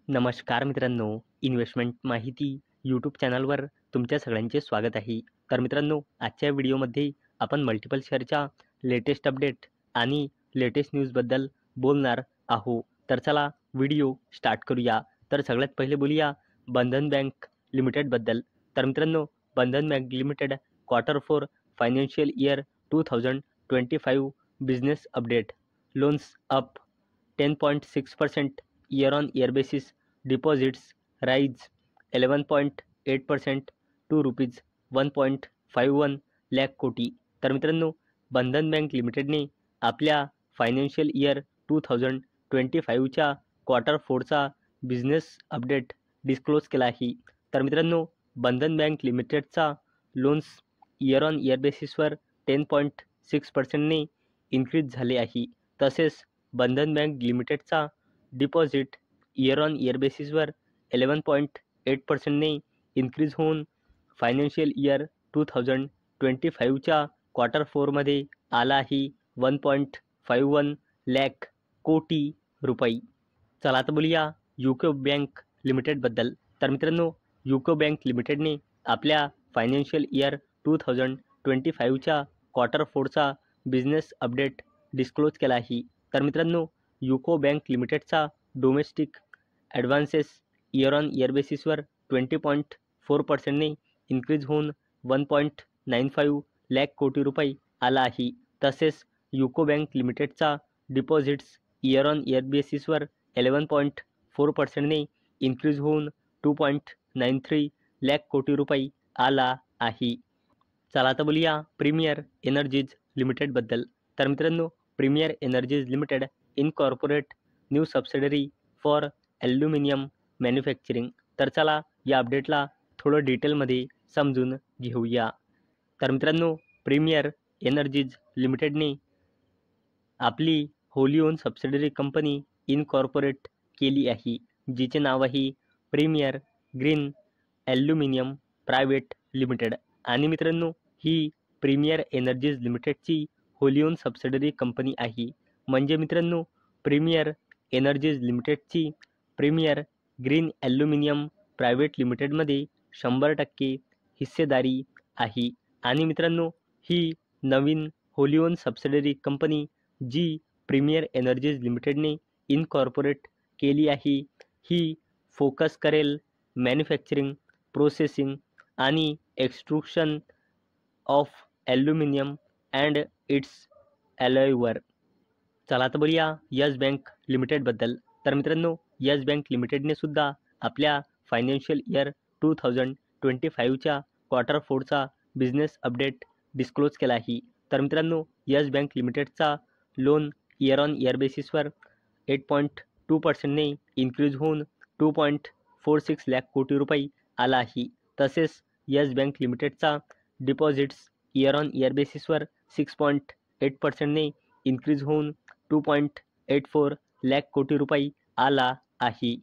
नमस्कार मित्रांनो, इन्व्हेस्टमेंट माहिती यूट्यूब चॅनलवर तुमच्या सगळ्यांचे स्वागत आहे. तर मित्रांनो, आजच्या व्हिडिओमध्ये आपण मल्टिपल शेअरच्या लेटेस्ट अपडेट आणि लेटेस्ट न्यूजबद्दल बोलणार आहोत. तर चला व्हिडिओ स्टार्ट करूया. तर सगळ्यात पहिले बोलूया बंधन बँक लिमिटेडबद्दल. तर मित्रांनो, Bandhan bank limited Q4 financial year 2025 business update. Loans up 10.6% year on year basis. Deposits rise 11.8% to rupees 1.51 lakh कोटी. तर मित्रांनो, बंधन बँक लिमिटेडने आपल्या फायनान्शियल इयर 2025च्या Q4चा बिझनेस अपडेट डिस्क्लोज केला आहे. तर मित्रांनो, बंधन बँक लिमिटेडचा लोन्स इयर ऑन इयर बेसिसवर 10.6%ने इन्क्रीज झाले आहे. तसेच बंधन बँक लिमिटेडचा डिपॉझिट इयर ऑन इयर बेसिसवर 11.8%ने इन्क्रीज होऊन फायनान्शियल इयर 2025च्या Q4मध्ये आला आहे 1.51 लाख कोटी रुपये. चला आता बोलूया यूको बँक लिमिटेडबद्दल. तर मित्रांनो, यूको बँक लिमिटेडने आपल्या फायनान्शियल इयर 2025च्या Q4चा बिझनेस अपडेट डिस्क्लोज केला आहे. तर मित्रांनो, यूको बँक लिमिटेडचा domestic advances year on year बेसिसवर 20.4%ने इन्क्रीज होऊन 1.95 लाख कोटी रुपये आला आहे. तसेच यूको बँक लिमिटेडचा डिपॉझिट्स इयर ऑन इयर बेसिसवर 11.4%ने इन्क्रीज होऊन 2.93 लाख कोटी रुपये आला आहे. चला आता बोलूया प्रीमियर एनर्जीज लिमिटेडबद्दल. तर मित्रांनो, Premier Energies Limited incorporate new subsidiary for aluminium manufacturing. तर चला या अपडेटला थोडं डिटेलमध्ये समजून घेऊया. तर मित्रांनो, प्रीमियर एनर्जीज लिमिटेडने आपली wholly own subsidiary company incorporate केली आहे, जिचे नाव आहे Premier green aluminium private limited. आणि मित्रांनो, ही प्रीमियर एनर्जीज लिमिटेडची होली ओन सबसिडरी कंपनी आहे. म्हणजे मित्रांनो, प्रीमियर एनर्जीज लिमिटेडची प्रीमियर ग्रीन ॲल्युमिनियम प्रायव्हेट लिमिटेडमध्ये 100% हिस्सेदारी आहे. आणि मित्रांनो, ही नवीन होली ओन सबसिडरी कंपनी जी प्रीमियर एनर्जीज लिमिटेडने इनकॉर्पोरेट केली आहे, ही फोकस करेल मॅन्युफॅक्चरिंग, प्रोसेसिंग आणि extrusion of aluminium and its ॲलॉयवर. चला आता बोलूया येस बँक लिमिटेडबद्दल. तर मित्रांनो, येस बँक लिमिटेडने सुद्धा आपल्या फायनान्शियल इयर 2025च्या Q4चा बिझनेस अपडेट डिस्क्लोज केला आहे. तर मित्रांनो, येस बँक लिमिटेडचा लोन इयर ऑन इयर बेसिसवर 8.2%ने इन्क्रीज होऊन 2.46 लाख कोटी रुपये आला आहे. तसेच येस बँक लिमिटेडचा डिपॉझिट्स इयर ऑन इयर बेसिसवर 6.8%ने इन्क्रीज होऊन 2.84 लाख कोटी रुपये आला आहे.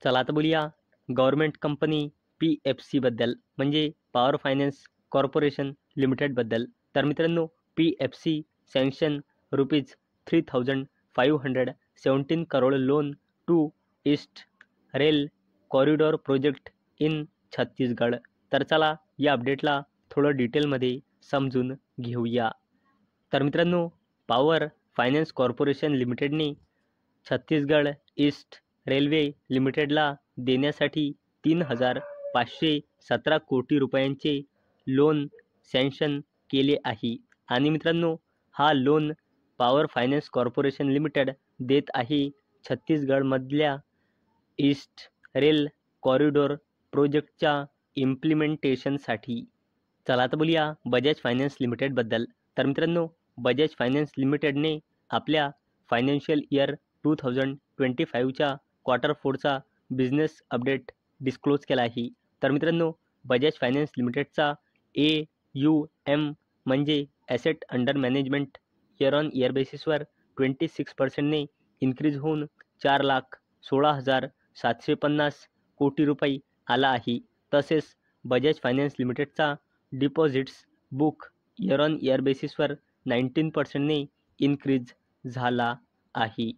चला आता बोलूया गव्हर्नमेंट कंपनी PFCबद्दल, म्हणजे पॉवर फायनान्स कॉर्पोरेशन लिमिटेडबद्दल. तर मित्रांनो, PFC sanction ₹3517 crore loan to East Rail Corridor project in Chhattisgarh. तर चला या अपडेटला थोडं डिटेलमध्ये समजून घेऊया. तर मित्रांनो, पॉवर फायनान्स कॉर्पोरेशन लिमिटेडने छत्तीसगड ईस्ट रेल्वे लिमिटेडला देण्यासाठी 3,517 कोटी रुपयांचे लोन सँक्शन केले आहे. आणि मित्रांनो, हा loan power finance corporation limited देत आहे छत्तीसगडमधल्या ईस्ट रेल कॉरिडॉर प्रोजेक्टच्या इम्प्लिमेंटेशनसाठी. चला आता बोलूया बजाज फायनान्स लिमिटेडबद्दल. तर मित्रांनो, बजाज फायनान्स लिमिटेडने आपल्या फायनान्शियल इयर 2025च्या Q4चा बिझनेस अपडेट डिस्क्लोज केला आहे. तर मित्रांनो, बजाज फायनान्स लिमिटेडचा AUM म्हणजे asset under management year on year बेसिसवर 26%ने इन्क्रीज होऊन 4,16,750 कोटी रुपये आला आहे. तसेच बजाज फायनान्स लिमिटेडचा deposits book year on year बेसिसवर 19%ने इन्क्रीज झाला आहे.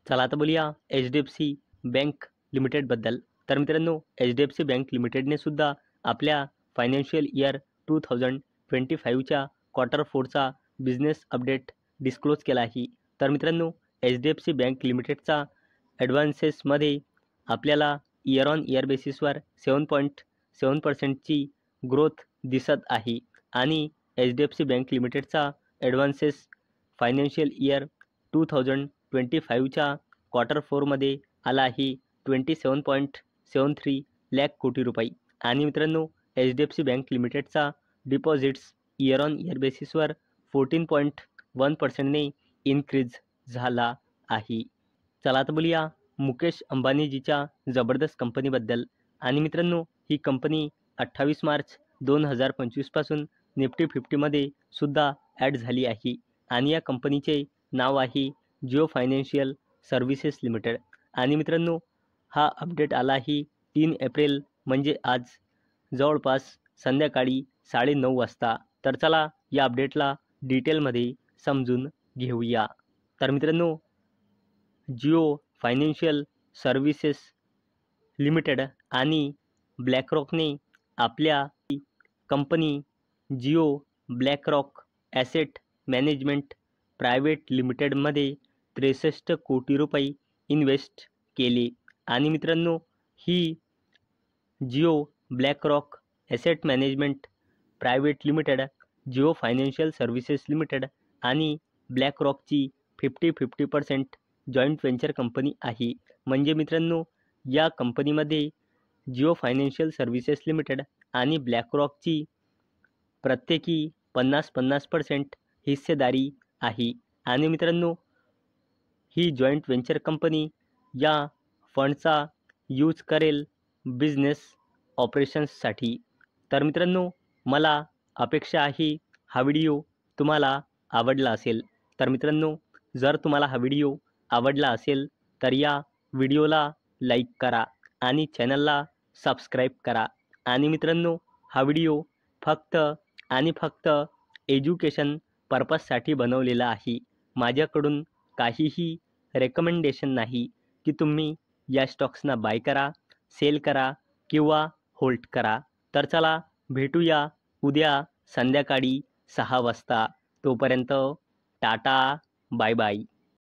चला आता बोलूया HDFC बँक लिमिटेडबद्दल. तर मित्रांनो, HDFC बँक लिमिटेडने सुद्धा आपल्या फायनान्शियल इयर 2025च्या क्वार्टर 4चा बिझनेस अपडेट डिस्क्लोज केला आहे. तर मित्रांनो, HDFC बँक लिमिटेडचा ॲडव्हान्सेसमध्ये आपल्याला इयर ऑन इयर बेसिसवर 7.7%ची ग्रोथ दिसत आहे आणि HDFC बँक लिमिटेडचा ॲडव्हान्सेस फायनान्शियल इयर 2025च्या क्वार्टर 4मध्ये आला आहे 27.73 लाख कोटी रुपये. आणि मित्रांनो, HDFC बँक लिमिटेडचा डिपॉझिट्स इयर ऑन इयर बेसिसवर 14.1%ने इन्क्रीज झाला आहे. चला आता बोलूया मुकेश अंबानीजीच्या जबरदस्त कंपनीबद्दल. आणि मित्रांनो, ही कंपनी 28 मार्च 2025 पासून निफ्टी 50मध्ये सुद्धा ॲड झाली आहे आणि या कंपनीचे नाव आहे जिओ फायनान्शियल सर्व्हिसेस लिमिटेड. आणि मित्रांनो, हा अपडेट आला आहे 3 एप्रिल म्हणजे आज जवळपास संध्याकाळी 9:30 वाजता. तर चला या अपडेटला डिटेलमध्ये समजून घेऊया. तर मित्रांनो, जिओ फायनान्शियल सर्व्हिसेस लिमिटेड आणि ब्लॅकरॉकने आपल्या company Jio BlackRock asset management private लिमिटेडमध्ये 63 कोटी रुपये इन्व्हेस्ट केले. आणि मित्रांनो, ही Jio BlackRock asset management private limited, Jio financial services limited आणि ब्लॅकरॉकची 50% जॉईंट व्हेंचर कंपनी आहे. म्हणजे मित्रांनो, या कंपनीमध्ये जिओ फायनान्शियल सर्व्हिसेस लिमिटेड आणि ब्लॅकरॉकची प्रत्येकी 50-50% हिस्सेदारी आहे. आणि मित्रांनो, ही जॉईंट व्हेंचर कंपनी या फंडचा यूज करेल बिझनेस ऑपरेशन्ससाठी. तर मित्रांनो, मला अपेक्षा आहे हा व्हिडिओ तुम्हाला आवडला असेल. तर मित्रांनो, जर तुम्हाला हा व्हिडिओ आवडला असेल तर या व्हिडिओला लाईक करा आणि चॅनलला सबस्क्राईब करा. आणि मित्रांनो, हा व्हिडिओ फक्त आणि फक्त एज्युकेशन पर्पजसाठी बनवलेला आहे. माझ्याकडून काहीही रेकमेंडेशन नाही की तुम्ही या स्टॉक्सना बाय करा, सेल करा किंवा होल्ड करा. तर चला भेटूया उद्या संध्याकाळी 6 वाजता. तोपर्यंत टाटा, बाय बाय.